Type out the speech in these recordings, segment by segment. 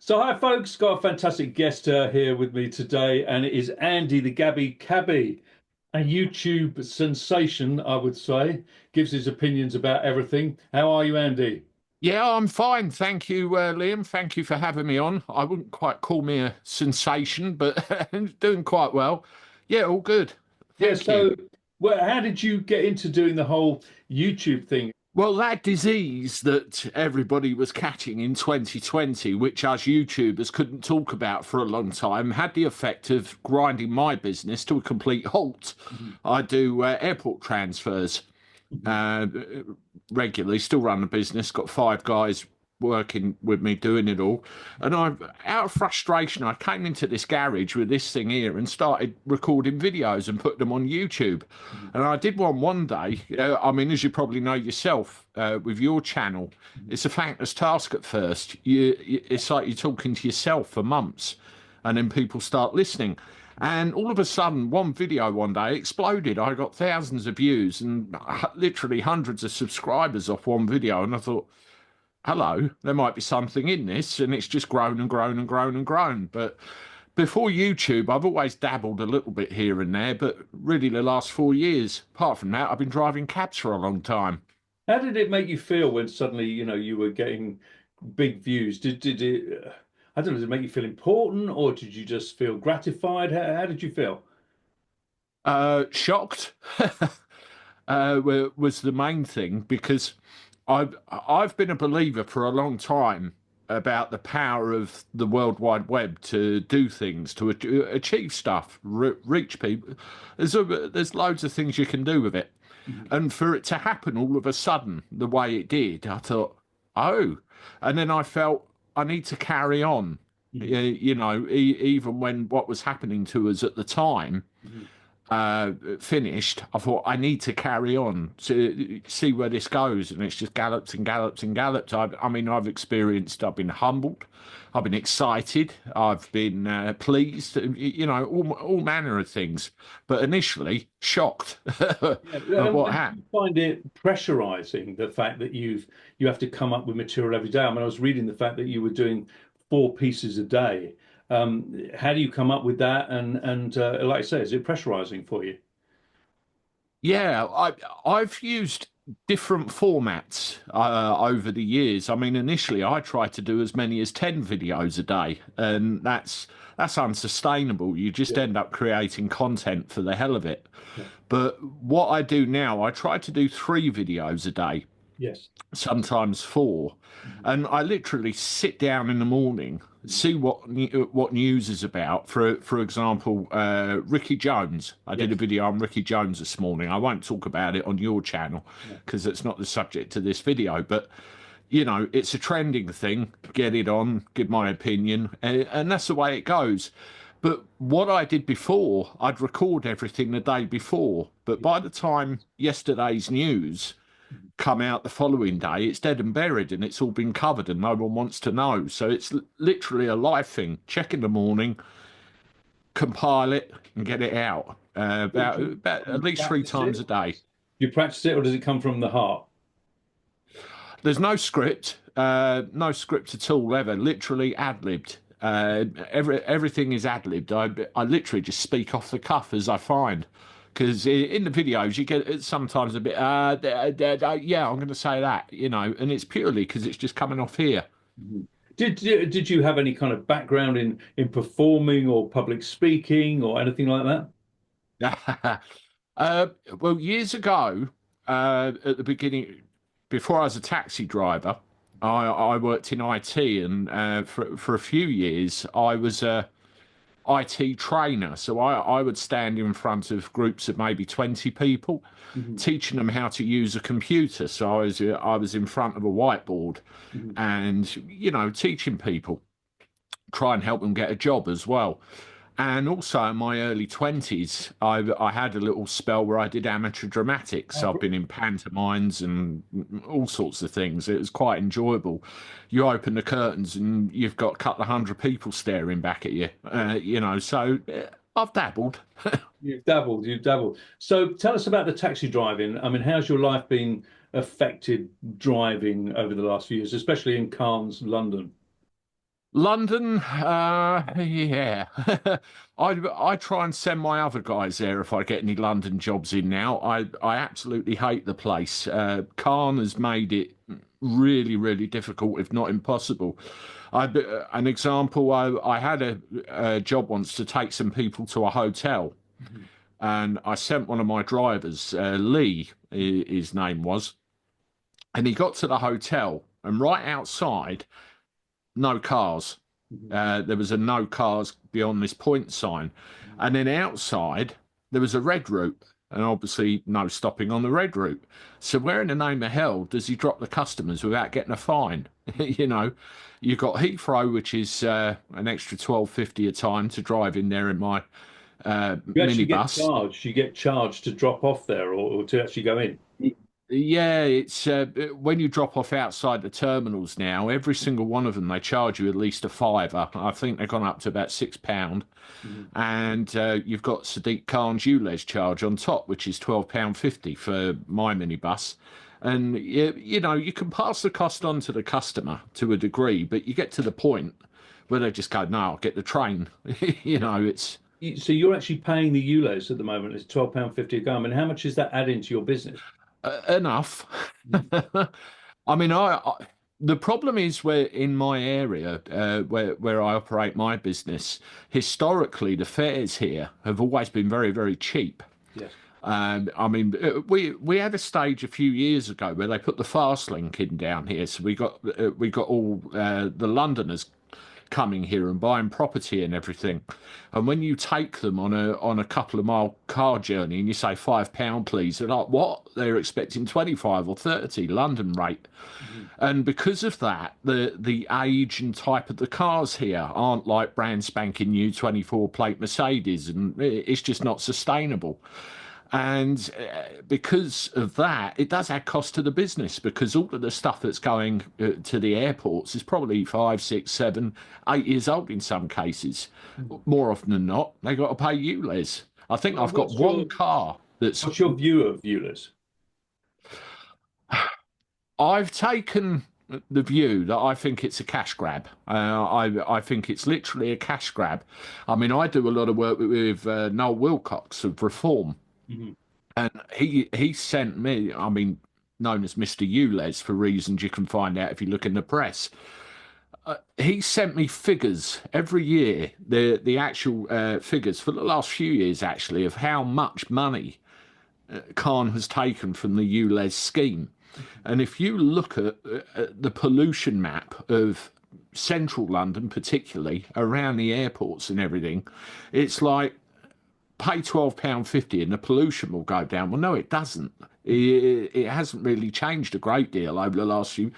So hi folks, got a fantastic guest here with me today, and it is Andy the Gabby Cabby, a YouTube sensation, I would say, gives his opinions about everything. How are you, Andy? Yeah, I'm fine. Thank you, Liam. Thank you for having me on. I wouldn't quite call me a sensation, but doing quite well. Yeah, all good. Yeah, Thank you. so well, how did you get into doing the whole YouTube thing? Well, that disease that everybody was catching in 2020, which us YouTubers couldn't talk about for a long time, had the effect of grinding my business to a complete halt. Mhm, I do airport transfers mhm. uh, regularly, still run the business, got five guys working with me doing it all. And out of frustration, I came into this garage with this thing here and started recording videos and put them on YouTube. Mhm. And I did one day. I mean, as you probably know yourself, with your channel, it's a thankless task at first. It's like you're talking to yourself for months, and then people start listening. And all of a sudden, one video one day exploded. I got thousands of views and literally hundreds of subscribers off one video. And I thought, hello, there might be something in this. And it's just grown and grown and grown and grown. But before YouTube, I've always dabbled a little bit here and there. But really, the last 4 years, apart from that, I've been driving cabs for a long time. How did it make you feel when suddenly, you were getting big views? Did it, I don't know, did it make you feel important, or did you just feel gratified? How did you feel? Shocked was the main thing because I've been a believer for a long time about the power of the World Wide Web to do things, to achieve stuff, reach people. There's loads of things you can do with it, Mhm. and for it to happen all of a sudden the way it did, I thought, oh, and then I felt I need to carry on. Mhm. Even when what was happening to us at the time Mhm. finished, I thought I need to carry on to see where this goes, and it's just gallops and gallops and gallops. I mean, I've been humbled, I've been excited, I've been pleased, all manner of things. But initially, shocked Yeah, at what and do happened. you find it pressurizing, the fact that you have to come up with material every day? I mean, I was reading the fact that you were doing 4 pieces a day. How do you come up with that? And like I say, is it pressurizing for you? Yeah, I've used different formats over the years. I mean, initially I tried to do as many as 10 videos a day, and that's unsustainable. You just Yeah, end up creating content for the hell of it. yeah, But what I do now, I try to do 3 videos a day, yes. sometimes 4, Mhm, and I literally sit down in the morning, mhm. see what news is about. For example, Ricky Jones. I did a Yes. video on Ricky Jones this morning. I won't talk about it on your channel No. because it's not the subject of this video, but it's a trending thing. Get it on, give my opinion, and that's the way it goes. But what I did before, I'd record everything the day before. But Yeah. by the time yesterday's news Mhm. come out the following day, it's dead and buried and it's all been covered and no one wants to know. So it's literally a live thing. Check in the morning, compile it, and get it out about Do at you least three practice it? times a day. Do you practice it, or does it come from the heart? There's no script at all ever. Literally ad libbed. Everything is ad libbed. I literally just speak off the cuff as I find. Because in the videos you get sometimes a bit, yeah, I'm going to say that, and it's purely because it's just coming off here. Mhm. Did you have any kind of background in performing or public speaking or anything like that? uh, well, years ago, at the beginning, before I was a taxi driver, I worked in IT, and for a few years I was a IT trainer. So I would stand in front of groups of maybe 20 people, Mhm, teaching them how to use a computer. So I was in front of a whiteboard mhm. and teaching people, try and help them get a job as well. And also in my early 20s, I had a little spell where I did amateur dramatics. Oh, So I've been in pantomimes and all sorts of things. It was quite enjoyable. You open the curtains and you've got a couple of hundred people staring back at you. So I've dabbled. you've dabbled, you've dabbled. So tell us about the taxi driving. I mean, how's your life been affected driving over the last few years, especially in Cannes, London? London, yeah. I try and send my other guys there if I get any London jobs in now. I absolutely hate the place. Khan has made it really, really difficult, if not impossible. An example, I had a job once to take some people to a hotel, and I sent one of my drivers, Lee, his name was, and he got to the hotel, and right outside, no cars. There was a no cars beyond this point sign. And then outside, there was a red route, and obviously no stopping on the red route. So where in the name of hell does he drop the customers without getting a fine? You know, you've got Heathrow, which is an extra 12.50 a time to drive in there in my You actually get minibus. charged. You get charged to drop off there or to actually go in. Yeah, it's when you drop off outside the terminals now, every single one of them, they charge you at least a fiver. I think they've gone up to about £6. And you've got Sadiq Khan's Ulez charge on top, which is £12.50 for my minibus. And you know, you can pass the cost on to the customer to a degree, but you get to the point where they just go, "No, I'll get the train." You know, it's So you're actually paying the ULEZ at the moment. It's £12.50 a go. I mean, how much is that adding to your business? enough. I mean, the problem is where in my area, where I operate my business, historically the fares here have always been very, very cheap. Yes. I mean, we had a stage a few years ago where they put the fast link in down here, so we got all the Londoners coming here and buying property and everything. And when you take them on a couple of mile car journey and you say £5, please, they're like, what? They're expecting 25 or 30 London rate. And because of that, the age and type of the cars here aren't like brand spanking new 24 plate Mercedes, and it's just not sustainable. And because of that, it does add cost to the business, because all of the stuff that's going to the airports is probably 5, 6, 7, 8 years old in some cases. More often than not, they got to pay ULEZ. I think I've got one car that's. What's your view of ULEZ? I've taken the view that I think it's a cash grab. I think it's literally a cash grab. I mean, I do a lot of work with Noel Wilcox of Reform. And he sent me, I mean, known as Mr. Ulez for reasons you can find out if you look in the press. He sent me figures every year, the actual figures for the last few years, actually, of how much money Khan has taken from the Ulez scheme. And if you look at the pollution map of central London, particularly around the airports and everything, it's like, pay £12.50 and the pollution will go down. Well, no, it doesn't. It hasn't really changed a great deal over the last few,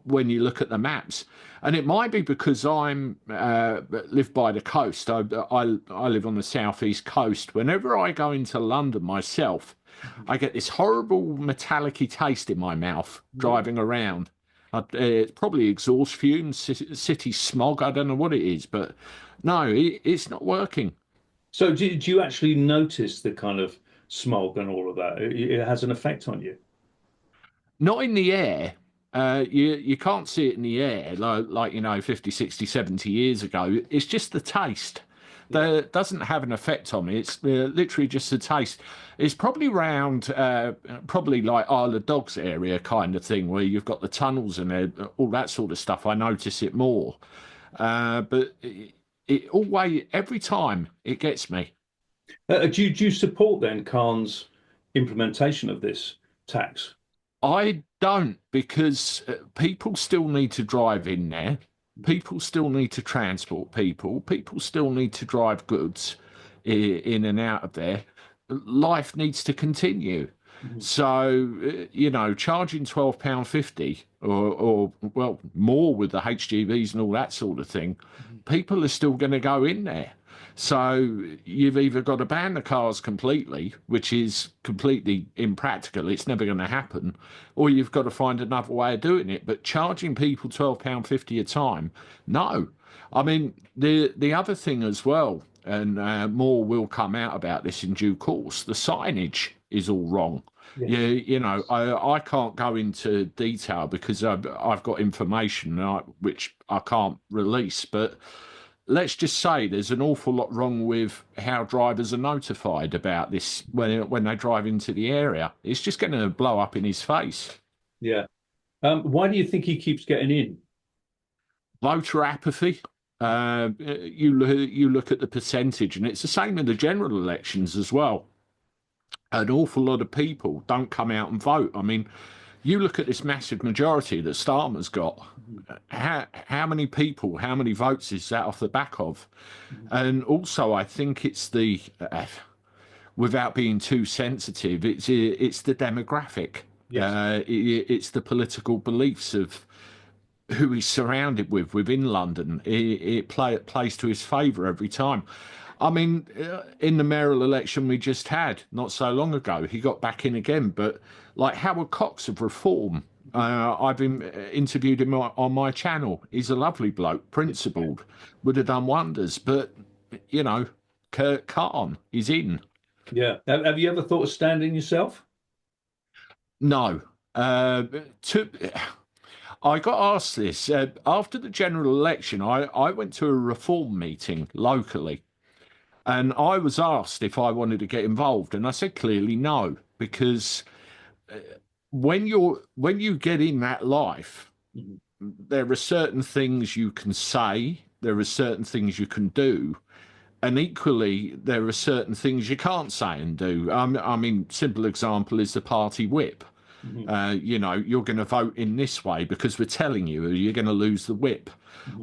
when you look at the maps. And it might be because I'm live by the coast. I live on the southeast coast. Whenever I go into London myself, I get this horrible metallic-y taste in my mouth driving around. It's probably exhaust fumes, city smog. I don't know what it is, but no, it's not working. So do you actually notice the kind of smog and all of that? It has an effect on you. Not in the air. You can't see it in the air like you know 50, 60, 70 years ago. It's just the taste. That doesn't have an effect on me. It's literally just the taste. It's probably round, probably like Isle of Dogs area kind of thing, where you've got the tunnels and all that sort of stuff. I notice it more. But it always, every time, it gets me. Do you support then Khan's implementation of this tax? I don't, because people still need to drive in there. People still need to transport people. People still need to drive goods in and out of there. Life needs to continue. So, you know, charging £12.50 or, well, more with the HGVs and all that sort of thing, people are still going to go in there. So you've either got to ban the cars completely, which is completely impractical, it's never going to happen, or you've got to find another way of doing it. But charging people £12.50 a time, no. I mean, the other thing as well, and more will come out about this in due course, the signage. is all wrong. Yes. Yeah, you know, I can't go into detail because I've got information which I can't release, but let's just say there's an awful lot wrong with how drivers are notified about this when they drive into the area. It's just going to blow up in his face. Yeah. Why do you think he keeps getting in? Voter apathy. You look at the percentage, and it's the same in the general elections as well. An awful lot of people don't come out and vote. I mean, you look at this massive majority that Starmer's got. How many people, how many votes is that off the back of? And also, I think it's the, without being too sensitive, it's the demographic. Yes. It's the political beliefs of who he's surrounded with within London. It plays to his favour every time. I mean, in the mayoral election we just had not so long ago, he got back in again. But like Howard Cox of Reform, I've been interviewed him on my channel. He's a lovely bloke, principled, would have done wonders. But, you know, Kier Khan is in. Yeah. Have you ever thought of standing yourself? No. I got asked this after the general election. I went to a reform meeting locally, and I was asked if I wanted to get involved, and I said clearly no, because when you get in that life, there are certain things you can say, there are certain things you can do, and equally there are certain things you can't say and do. I mean, simple example is the party whip. You know, you're going to vote in this way because we're telling you you're going to lose the whip.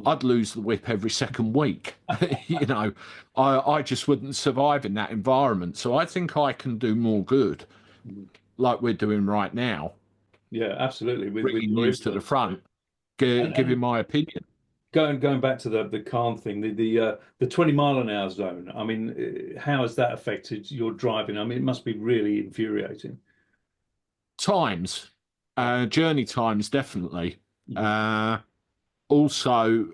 I'd lose the whip every second week. You know, I just wouldn't survive in that environment. So I think I can do more good, like we're doing right now. Yeah, absolutely. Bringing news to the front, giving my opinion. Going back to the Khan thing, the 20-mile-an-hour zone. I mean, how has that affected your driving? I mean, it must be really infuriating. Times, journey times, definitely. Also,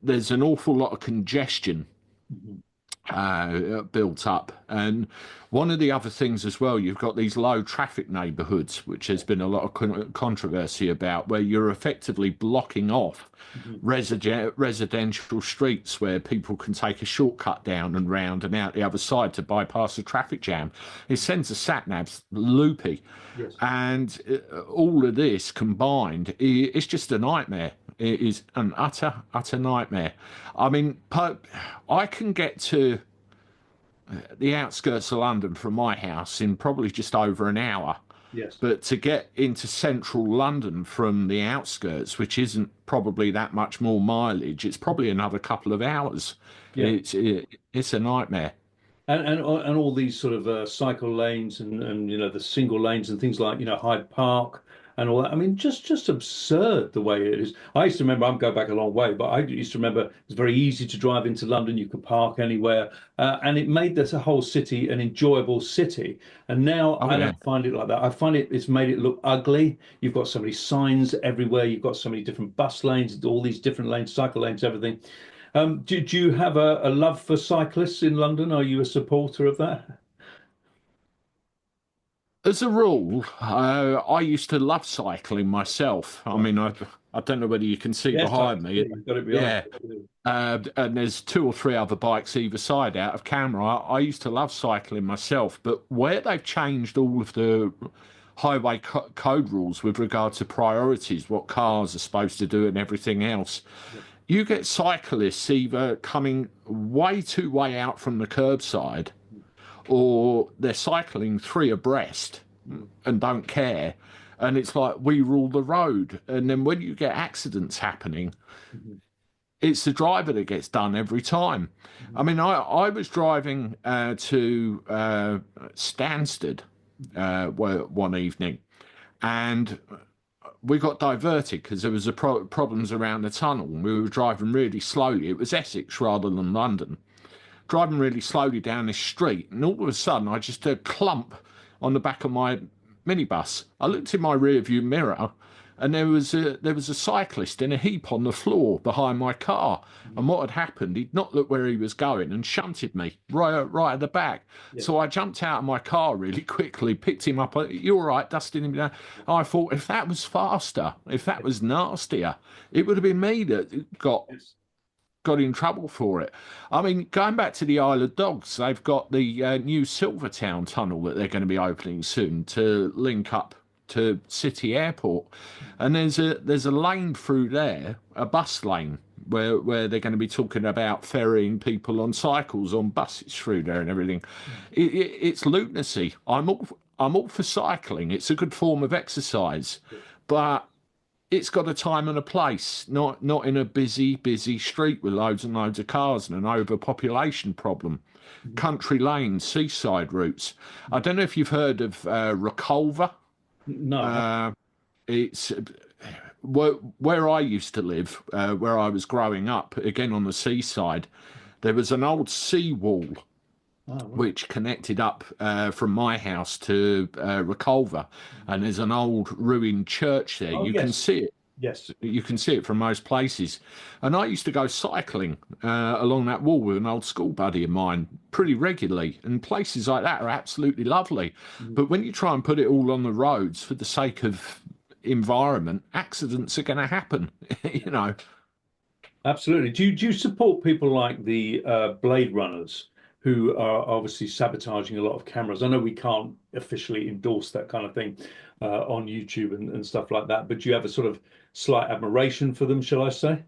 there's an awful lot of congestion built up. And one of the other things as well, you've got these low traffic neighbourhoods, which has been a lot of controversy about, where you're effectively blocking off residential streets where people can take a shortcut down and round and out the other side to bypass the traffic jam. It sends the sat-navs loopy. Yes. And all of this combined, it's just a nightmare. It is an utter nightmare. I mean, I can get to the outskirts of London from my house in probably just over an hour. Yes. But to get into central London from the outskirts, which isn't probably that much more mileage, it's probably another couple of hours. Yeah. It's a nightmare. And all these sort of cycle lanes and you know the single lanes and things like Hyde Park and all that. I mean, just absurd the way it is. I used to remember, I'm going back a long way, but I used to remember it was very easy to drive into London. You could park anywhere, and it made this a whole city an enjoyable city. And now I don't find it like that. I find it's made it look ugly. You've got so many signs everywhere. You've got so many different bus lanes, all these different lanes, cycle lanes, everything. Do you have a love for cyclists in London? Are you a supporter of that? As a rule, I used to love cycling myself. I mean, I don't know whether you can see behind me. Yeah. And there's 2 or 3 other bikes either side out of camera. I used to love cycling myself, but where they've changed all of the highway code rules with regard to priorities, what cars are supposed to do and everything else, you get cyclists either coming way out from the curbside, or they're cycling 3 abreast and don't care. And it's like, we rule the road. And then when you get accidents happening, it's the driver that gets done every time. I mean, I was driving to Stansted one evening, and we got diverted because there was problems around the tunnel, and we were driving really slowly. It was Essex rather than London. Driving really slowly down this street, and all of a sudden I just heard a clump on the back of my minibus. I looked in my rear view mirror, and there was a cyclist in a heap on the floor behind my car. And what had happened, he'd not looked where he was going and shunted me right at the back. Yeah. So I jumped out of my car really quickly, picked him up. You all right? Dusting him down. I thought, if that was faster, if that was nastier, it would have been me that got in trouble for it. I mean, going back to the Isle of Dogs, they've got the new Silvertown tunnel that they're going to be opening soon to link up to City Airport, and there's a lane through there, a bus lane, where they're going to be talking about ferrying people on cycles on buses through there and everything. It's lunacy. I'm all for cycling. It's a good form of exercise, but it's got a time and a place, not in a busy street with loads and loads of cars and an overpopulation problem. Country lanes, seaside routes. I don't know if you've heard of Reculver. No. It's where I used to live, where I was growing up, again on the seaside. There was an old seawall which connected up from my house to Reculver, and there's an old ruined church there. You can see it. Yes. You can see it from most places. And I used to go cycling along that wall with an old school buddy of mine pretty regularly. And places like that are absolutely lovely. But when you try and put it all on the roads for the sake of environment, accidents are going to happen, you know. Absolutely. Do you support people like the Blade Runners, who are obviously sabotaging a lot of cameras? I know we can't officially endorse that kind of thing on YouTube and stuff like that, but do you have a sort of slight admiration for them, shall I say?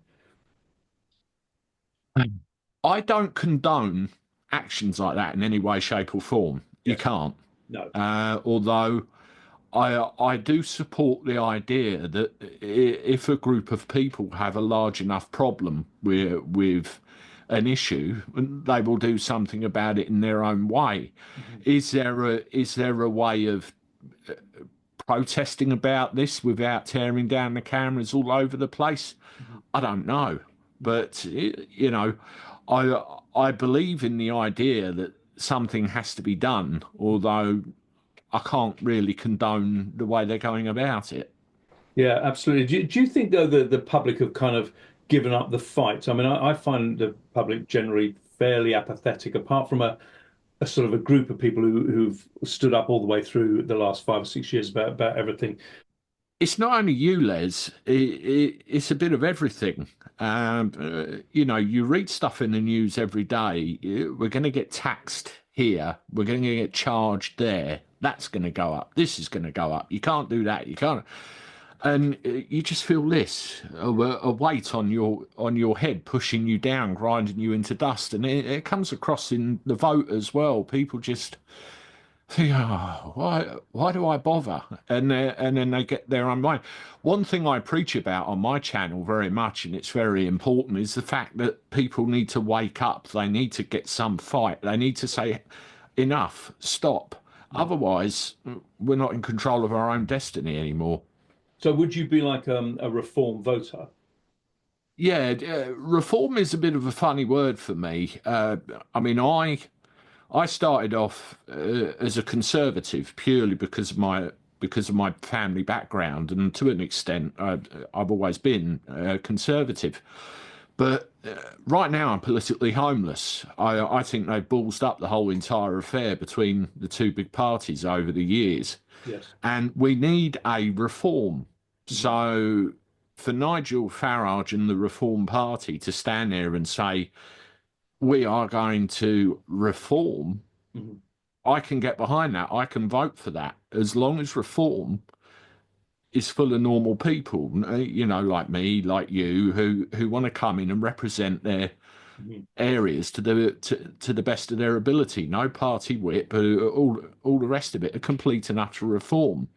I don't condone actions like that in any way, shape, or form. You Yes. can't. No. Although I do support the idea that if a group of people have a large enough problem with an issue, they will do something about it in their own way. Is there a way of protesting about this without tearing down the cameras all over the place? I don't know, but you know, I believe in the idea that something has to be done, although I can't really condone the way they're going about it. Yeah, absolutely. Do you think though the public have kind of given up the fight? I mean, I find the public generally fairly apathetic, apart from a sort of a group of people who've stood up all the way through the last 5 or 6 years about everything. It's not only Ulez, it's a bit of everything. You know, you read stuff in the news every day. We're going to get taxed here. We're going to get charged there. That's going to go up. This is going to go up. You can't do that. You can't. And you just feel this, a weight on your head, pushing you down, grinding you into dust. And it comes across in the vote as well. People just think, oh, why do I bother? And then they get their own way. One thing I preach about on my channel very much, and it's very important, is the fact that people need to wake up. They need to get some fight. They need to say, enough, stop. Otherwise, we're not in control of our own destiny anymore. So would you be like a reform voter? Yeah, reform is a bit of a funny word for me. I mean, I started off as a conservative purely because of my family background, and to an extent, I've always been conservative. But right now, I'm politically homeless. I think they've ballsed up the whole entire affair between the two big parties over the years. Yes. And we need a reform. So for Nigel Farage and the Reform Party to stand there and say, we are going to reform, I can get behind that. I can vote for that, as long as reform is full of normal people, you know, like me, like you, who want to come in and represent their areas to the best of their ability. No party whip, but all the rest of it, a complete and utter reform.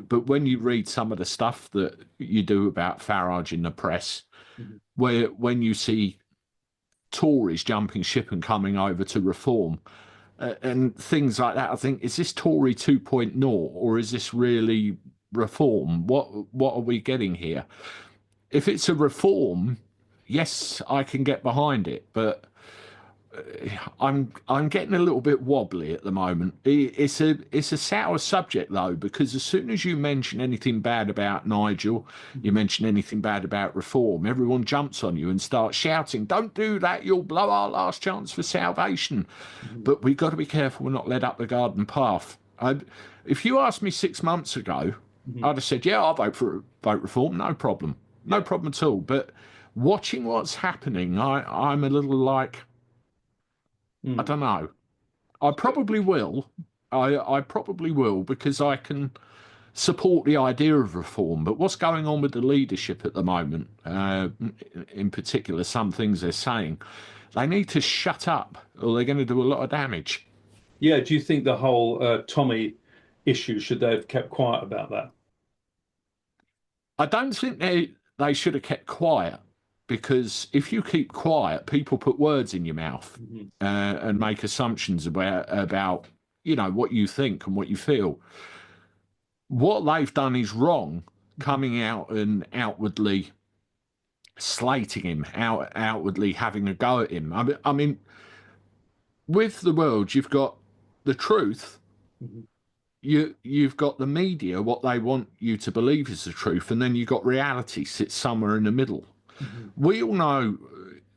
But when you read some of the stuff that you do about Farage in the press, when you see Tories jumping ship and coming over to reform and things like that, I think, is this Tory 2.0 or is this really reform? What are we getting here? If it's a reform, yes, I can get behind it, but I'm getting a little bit wobbly at the moment. It's a sour subject though, because as soon as you mention anything bad about Nigel, you mention anything bad about reform, everyone jumps on you and starts shouting, "Don't do that! You'll blow our last chance for salvation." Mhm. But we've got to be careful we're not led up the garden path. If you asked me 6 months ago, Mhm. I'd have said, "Yeah, I'll vote reform, no problem, no Yeah. problem at all." But watching what's happening, I'm a little like, I Mm. don't know. I So, probably will. I probably will because I can support the idea of reform. But what's going on with the leadership at the moment, in particular, some things they're saying, they need to shut up or they're going to do a lot of damage. yeah, do you think the whole Tommy issue, should they have kept quiet about that? I don't think they should have kept quiet because if you keep quiet, people put words in your mouth Mhm. and make assumptions about what you think and what you feel. What they've done is wrong, coming out and outwardly slating him, outwardly having a go at him. I mean, with the world, you've got the truth. Mhm. You've got the media, what they want you to believe is the truth, and then you've got reality sits somewhere in the middle. Mhm. We all know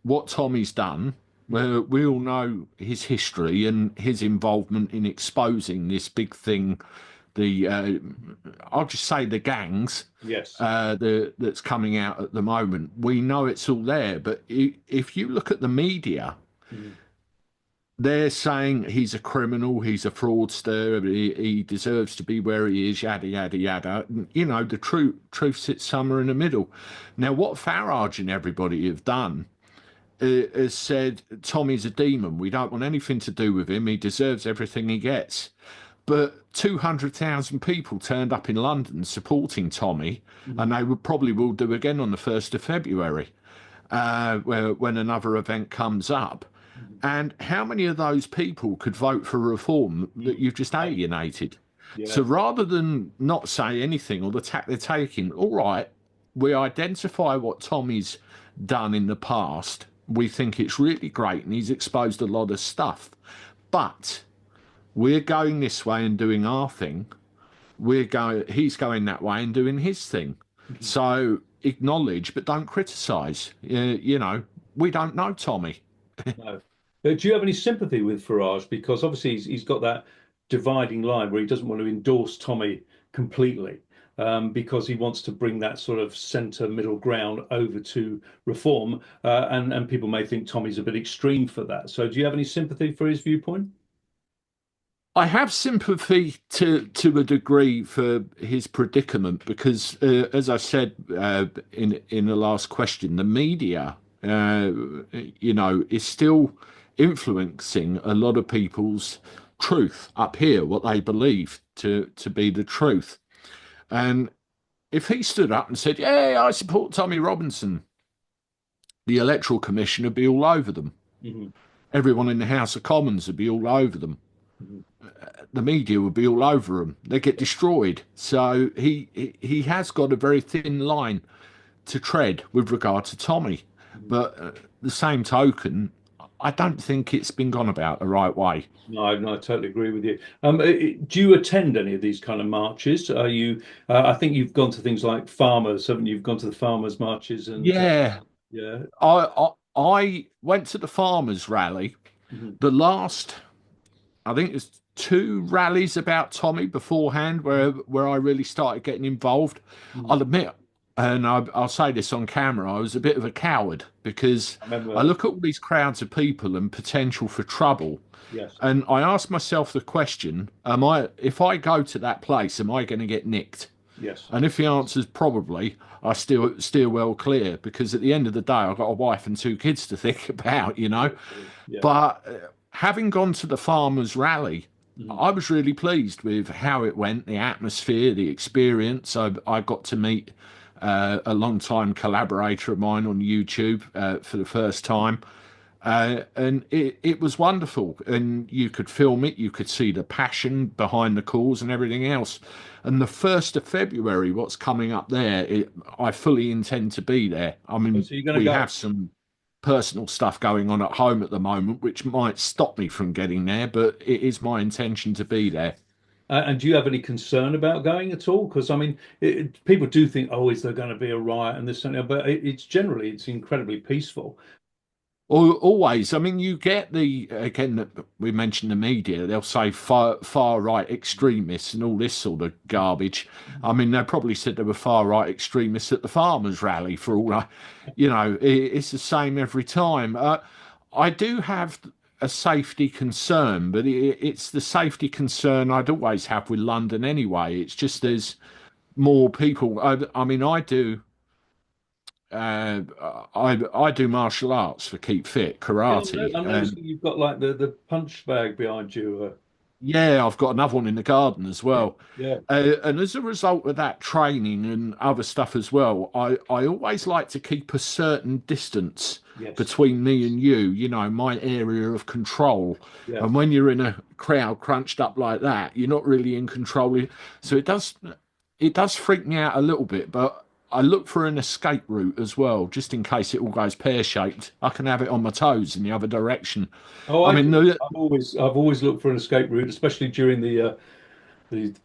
what Tommy's done. We all know his history and his involvement in exposing this big thing. The I'll just say the gangs Yes. that's coming out at the moment. We know it's all there, but if you look at the media, Mhm. they're saying he's a criminal, he's a fraudster, he deserves to be where he is, yada yada yada. The truth sits somewhere in the middle. Now, what Farage and everybody have done has said Tommy's a demon. We don't want anything to do with him. He deserves everything he gets. But 200,000 people turned up in London supporting Tommy, and Mhm. they would probably will do again on the 1st of February, when another event comes up. Mhm. And how many of those people could vote for reform that Mm. you've just Yeah. alienated? So Yeah. rather than not say anything or the tack they're taking, all right, we identify what Tommy's done in the past. We think it's really great and he's exposed a lot of stuff. But we're going this way and doing our thing. He's going that way and doing his thing. Mhm. So acknowledge, but don't criticise. We don't know Tommy. No. Do you have any sympathy with Farage? Because obviously he's got that dividing line where he doesn't want to endorse Tommy completely, because he wants to bring that sort of centre middle ground over to reform. And people may think Tommy's a bit extreme for that. So do you have any sympathy for his viewpoint? I have sympathy to a degree for his predicament because, as I said in the last question, the media, is still influencing a lot of people's truth up here, what they believe to be the truth. And if he stood up and said, "Yeah, I support Tommy Robinson," the Electoral Commission would be all over them. Hmm. Everyone in the House of Commons would be all over them. Hmm. The media would be all over him. They get destroyed. So he has got a very thin line to tread with regard to Tommy. But the same token, I don't think it's been gone about the right way. No, no, I totally agree with you. Do you attend any of these kind of marches? Are you? I think you've gone to things like farmers, haven't you? You've gone to the farmers' marches, and Yeah, yeah. I went to the farmers' rally. Mhm. The last, I think it's two rallies about Tommy beforehand where I really started getting involved. Mhm. I'll admit, and I'll say this on camera, I was a bit of a coward because I remember I that. look at all these crowds of people and potential for trouble, Yes. and I ask myself the question: if I go to that place, am I going to get nicked? Yes. And if the answer's probably, I still steer well clear because at the end of the day, I've got a wife and two kids to think about. Yeah. But having gone to the farmers' rally, Mhm. I was really pleased with how it went, the atmosphere, the experience. I got to meet a long-time collaborator of mine on YouTube for the first time. And it was wonderful. And you could film it, you could see the passion behind the cause and everything else. And the 1st of February, what's coming up there, I fully intend to be there. I Oh, mean, so you're going to we go? have some. personal stuff going on at home at the moment, which might stop me from getting there, but it is my intention to be there. And do you have any concern about going at all? Because I mean, people do think, oh, is there going to be a riot and this and that? But it's generally it's incredibly peaceful. Always. I mean, you get the again. We mentioned the media. They'll say far right extremists and all this sort of garbage. I mean, they probably said there were far right extremists at the farmers' rally. For all I, it's the same every time. I do have a safety concern, but it's the safety concern I'd always have with London anyway. It's just there's more people. I mean, I do. I do martial arts for keep fit, Yeah, karate, I'm and noticing you've got like the punch bag behind you. yeah, I've got another one in the garden as well. Yeah. And as a result of that training and other stuff as well, I always like to keep a certain distance Yes. between me and you, my area of control. Yeah. And when you're in a crowd crunched up like that, you're not really in control. So it does freak me out a little bit, but I look for an escape route as well, just in case it all goes pear-shaped. I can have it on my toes in the other direction. Oh, I I mean, do. I've always looked for an escape route, especially during the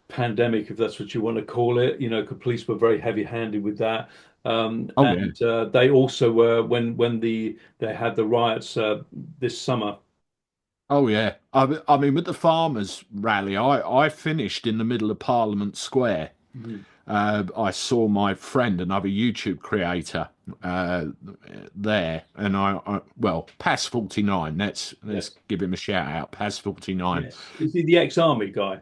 pandemic, if that's what you want to call it. 'Cause police were very heavy-handed with that. oh yeah. And they also were when they had the riots this summer. Oh yeah, I mean with the farmers' rally, I finished in the middle of Parliament Square. Mhm. I saw my friend, another YouTube creator, there, and well, Pass 49. Let's Yes. give him a shout out, Pass 49. Yes. Is he the ex-army guy?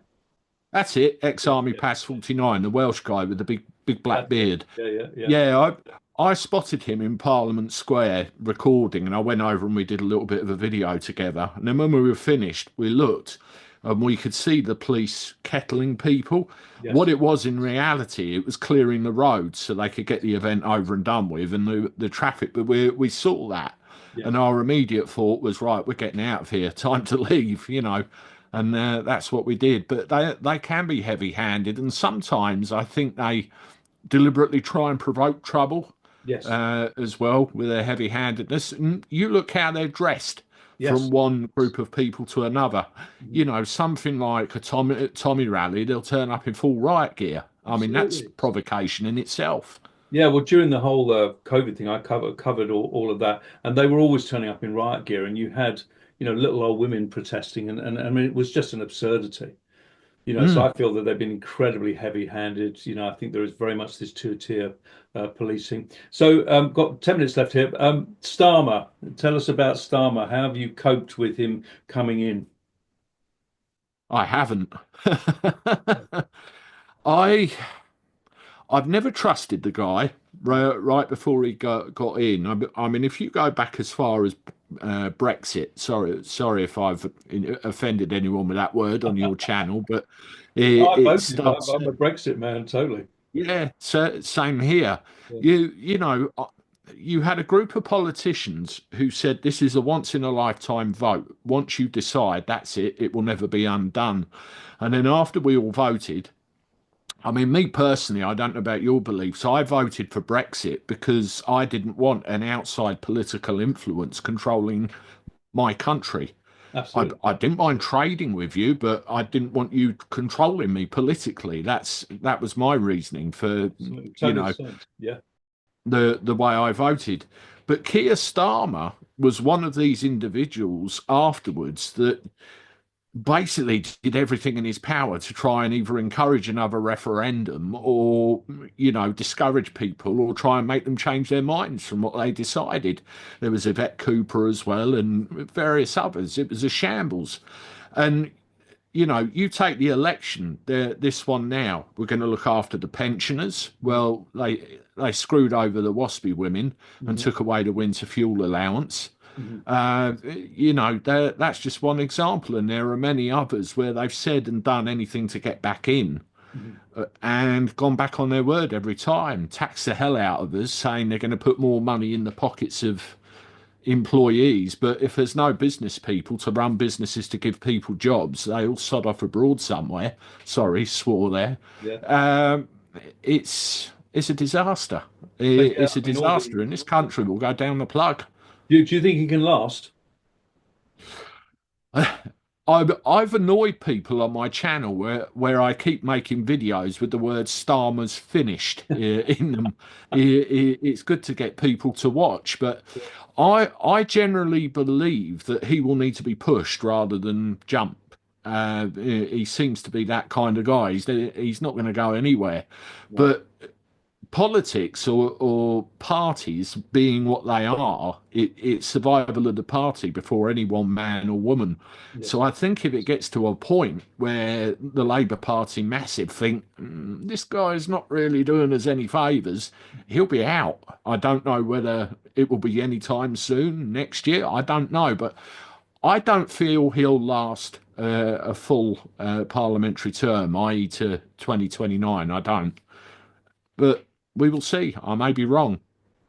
That's it, ex-army Yeah. Pass 49, the Welsh guy with the big black That's it. beard. Yeah, yeah, yeah. Yeah, I spotted him in Parliament Square recording, and I went over and we did a little bit of a video together. And then when we were finished, we looked and we could see the police kettling people. What Yes. it was in reality, it was clearing the roads so they could get the event over and done with, and the traffic. But we saw that, Yeah. and our immediate thought was, right, we're getting out of here, time to leave. And that's what we did. But they can be heavy-handed, and sometimes I think they deliberately try and provoke trouble Yes. as well with their heavy-handedness. And you look how they're dressed Yes. from one group of people to another. Something like a Tommy rally, they'll turn up in full riot gear. I mean, that's Absolutely. provocation in itself. Yeah, well, during the whole COVID thing, I covered all of that, and they were always turning up in riot gear, and you had, little old women protesting, and I mean, it was just an absurdity. So Mm. I feel that they've been incredibly heavy-handed. I think there is very much this two-tier policing. So, got 10 minutes left here. Starmer, tell us about Starmer. How have you coped with him coming in? I haven't. I I've never trusted the guy right before he got in. I mean, if you go back as far as Brexit, sorry if I've offended anyone with that word on your channel, but I it voted. starts. I'm a Brexit man, totally. Yeah, so same here. Yeah. You had a group of politicians who said this is a once in a lifetime vote. Once you decide, that's it. It will never be undone. And then after we all voted, I mean, me personally, I don't know about your beliefs. I voted for Brexit because I didn't want an outside political influence controlling my country. Absolutely. I didn't mind trading with you, but I didn't want you controlling me politically. That was my reasoning for Absolutely. you Total know sense. Yeah. the way I voted. But Keir Starmer was one of these individuals afterwards that basically did everything in his power to try and either encourage another referendum or discourage people or try and make them change their minds from what they decided. There was Yvette Cooper as well and various others. It was a shambles. And you take the election, this one now, we're going to look after the pensioners. Well, they screwed over the WASPy women and Mhm. took away the winter fuel allowance. Mhm. That's just one example, and there are many others where they've said and done anything to get back in Mhm. and gone back on their word every time, tax the hell out of us, saying they're going to put more money in the pockets of employees. But if there's no business people to run businesses to give people jobs, they all sod off abroad somewhere. Sorry, swore there. Yeah. It's a disaster. But yeah, It's a I mean, all disaster, the and this country will go down the plug. Do you think he can last? I've annoyed people on my channel where I keep making videos with the word Starmer's finished in them. It's good to get people to watch, but I generally believe that he will need to be pushed rather than jump. He seems to be that kind of guy. He's not going to go anywhere. No. But politics or parties being what they are, it's survival of the party before any one man or woman. Yes. So I think if it gets to a point where the Labour Party massive think this guy's not really doing us any favours, he'll be out. I don't know whether it will be any time soon, next year. I don't know, but I don't feel he'll last a full parliamentary term, i.e., to 2029. I don't. But we will see. I may be wrong.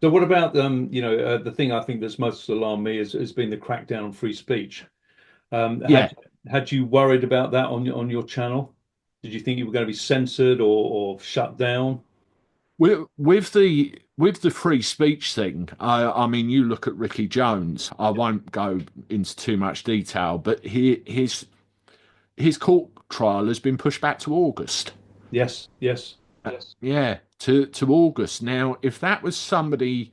So what about the thing I think that's most alarmed me has been the crackdown on free speech. Yeah, Had you worried about that on your channel? Did you think you were going to be censored or shut down? with the free speech thing. I mean, you look at Ricky Jones. I won't go into too much detail, but his court trial has been pushed back to August. Yes, yes, yes. Yeah, to August. Now, if that was somebody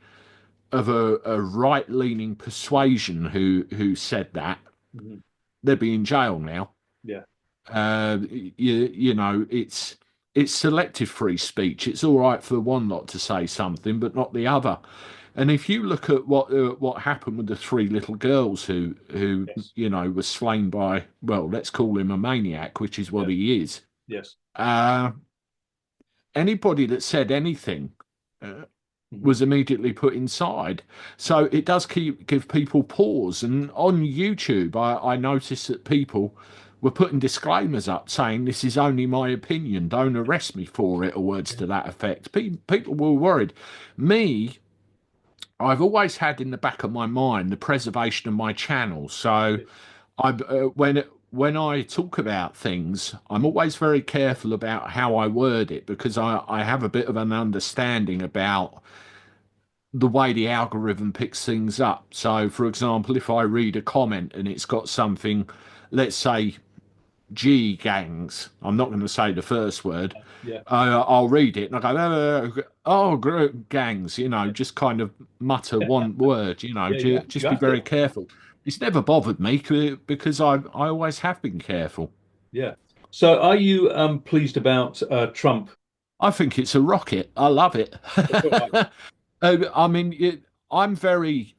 of a right-leaning persuasion who said that, Mhm. they'd be in jail now. Yeah, You know, it's selective free speech. It's all right for one lot to say something, but not the other. And if you look at what happened with the three little girls who yes, were slain by, well, let's call him a maniac, which is what yeah, he is. yes. Uh, Anybody that said anything uh, Mhm. was immediately put inside. So it does give people pause. And on YouTube, I noticed that people were putting disclaimers up saying, this is only my opinion, don't arrest me for it, or words to that effect. People were worried. Me, I've always had in the back of my mind the preservation of my channel. So when I talk about things, I'm always very careful about how I word it because I have a bit of an understanding about the way the algorithm picks things up. So, for example, if I read a comment and it's got something, let's say G gangs, I'm not going to say the first word, Yeah, I'll read it and I go, gangs, just kind of mutter one word, yeah. You just be have to. very careful. It's never bothered me because I always have been careful. Yeah. So are you pleased about Trump? I think it's a rocket. I love it. I mean, I'm very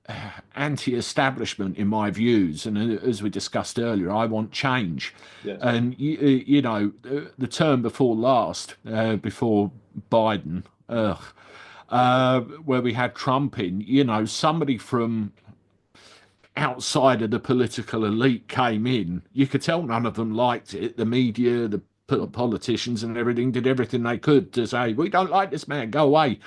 anti-establishment in my views, and as we discussed earlier, I want change. Yes. And the term before last, before Biden, where we had Trump in, somebody from outside of the political elite came in. You could tell none of them liked it. The media, the politicians, and everything did everything they could to say, "We don't like this man. Go away."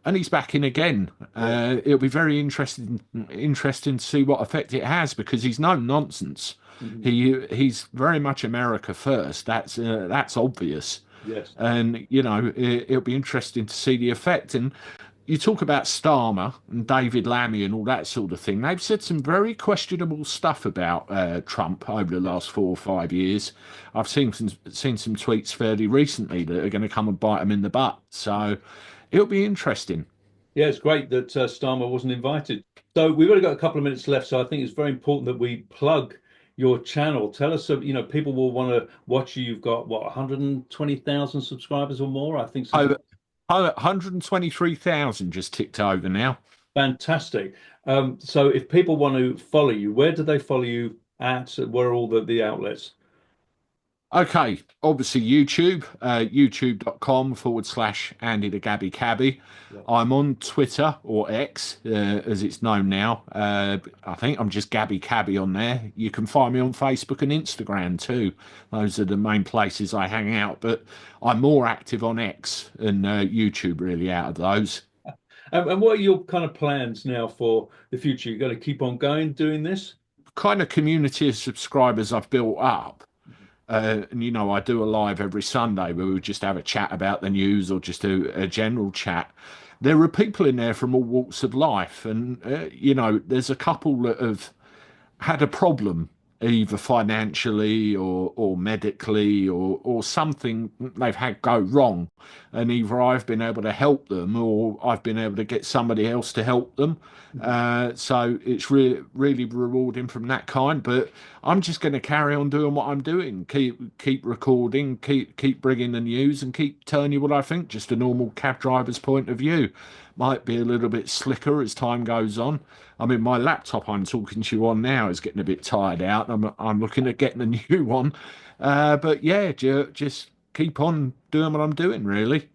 And he's back in again. Yeah. It'll be very interesting to see what effect it has because he's no nonsense. Mhm. He's very much America first. That's obvious, Yes. and it'll be interesting to see the effect. And you talk about Starmer and David Lammy and all that sort of thing. They've said some very questionable stuff about Trump over the Yes. last 4 or 5 years. I've seen some tweets fairly recently that are going to come and bite them in the butt. So it'll be interesting. Yeah, it's great that Starmer wasn't invited. So we've only got a couple of minutes left, so I think it's very important that we plug your channel. Tell us, people will want to watch you. You've got what, 120,000 subscribers or more? I think something Over 123,000 just ticked over now. fantastic. So if people want to follow you, where do they follow you at? Where are all the outlets? Okay, obviously YouTube, youtube.com/Andy the Gabby Cabby. Yeah. I'm on Twitter or X, as it's known now. I think I'm just Gabby Cabby on there. You can find me on Facebook and Instagram too. Those are the main places I hang out, but I'm more active on X and YouTube really out of those. And what are your kind of plans now for the future? You're going to keep on going doing this? Kind of community of subscribers I've built up. And I do a live every Sunday where we just have a chat about the news or just a general chat. there are people in there from all walks of life, and you know, there's a couple that have had a problem either financially or medically or something they've had go wrong, and either I've been able to help them or I've been able to get somebody else to help them. So it's really rewarding from that kind. But I'm just going to carry on doing what I'm doing, keep recording, keep bringing the news, and keep telling you what I think. Just a normal cab driver's point of view. Might be a little bit slicker as time goes on. I mean, my laptop I'm talking to you on now is getting a bit tired out. I'm looking at getting a new one. But yeah, just keep on doing what I'm doing, really.